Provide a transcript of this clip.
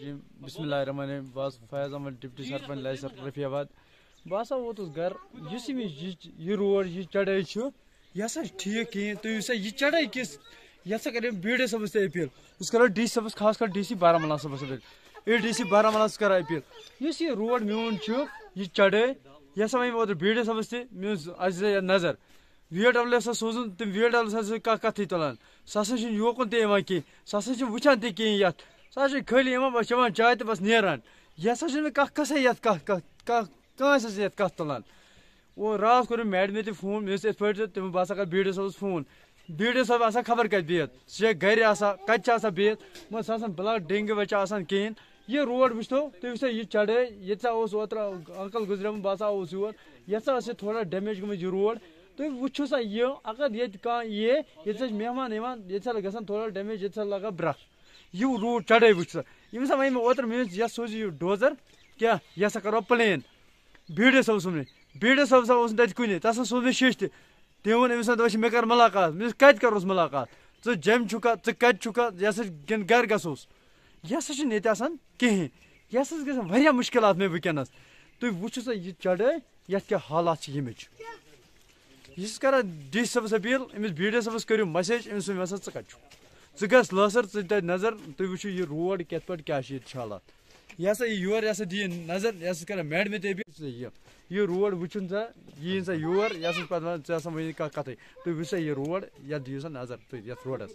الرجیم بسم اللہ الرحمن الرحیم بس فیض احمد ڈپٹی سرپنچ لائسر رفیع آباد بہ ہسا ووتس گھر یہ روڈ یہ چڑھائی یہ ہسا ٹھیک کہین تھی سا یہ چڑھائی کس یہ ہسا کرے بی ڈی صبس تہ اپیل اس کرو ڈی صبس خاص کر ڈی سی بارہمولہ صبس اپیل اے ڈی سی بارہمولہ کر اپیل اس یہ روڈ میون یہ چڑھائی یہ ہسا ون اوتر بی ڈی صبس تہ میون نظر وی ایڈ ڈبلیو ہسا سوزن تم وی ایڈ ڈبلیو ہسا کتھی تلان سہ ہسا یوکن تہ یوان کہیں سہ ہسا وچان تہ کہیں یتھ سہ خالی بس چوان چائے تو بس نیران یہ ہسا کسا یت کانس یت کت تلان وہ رات کور میڈمہ تہ فون مے پہ تم بہ کر بی ڈی صبس فون بی ڈی صب آسان خبر کت بہت سہ گھر آسان کتہ بہت مگر سہ بلاک ڈینگی وچہ آسان کہین یہ روڈ وچتو تھی وچھو یہ چڑھائی یہ اوتر انکل گزریمت بہ یور یہ تھوڑا ڈیمیج گمت یہ روڈ تھی وچھو سا یہ اگر یہ یہ مہمان یہ گھان تھوڑا ڈیمیج یہ لگان برکھ یہ روڈ چڑھائی وچ سا یم سا ون اوتر یہ سوز یہ ڈوزر کیا یہ سا کرو پلین بی ڈی صبس ون بی ڈی صب اس تک کن تس سوز مے شیش تم وون امس دپ مے کر ملاقات مے کت کروس ملاقات جم چھکا کت چھکا یہ سا کن گھر گھوس یہ سا یہ آسان کہین یہ سا گھان واریاہ مشکلات مے ونکس تھی وچھو سا یہ چڑھائی یتھ کیا حالات یمچ یہ کران ڈی سی صبس اپیل امس بی ڈی صبس کرو میسیج امس ون سا کت گھس لٲسر ژٕ نظر تُہۍ وٕچھِو یہِ روڈ کِتھ پٲٹھۍ کیٛاہ چھِ ییٚتہِ حالات یہِ ہسا یی یور یہِ ہسا دِیِن نظر یہِ ہسا کران میڈمہِ تہِ یہِ روڈ وٕچھُن سا یِیِن سا یور یہِ ہسا پتہٕ ژےٚ ہسا ؤنی کانٛہہ کتھٕے تُہۍ وٕچھِو سا یہِ روڈ یتھ دِیِو سا نظر تُہۍ یتھ روڈس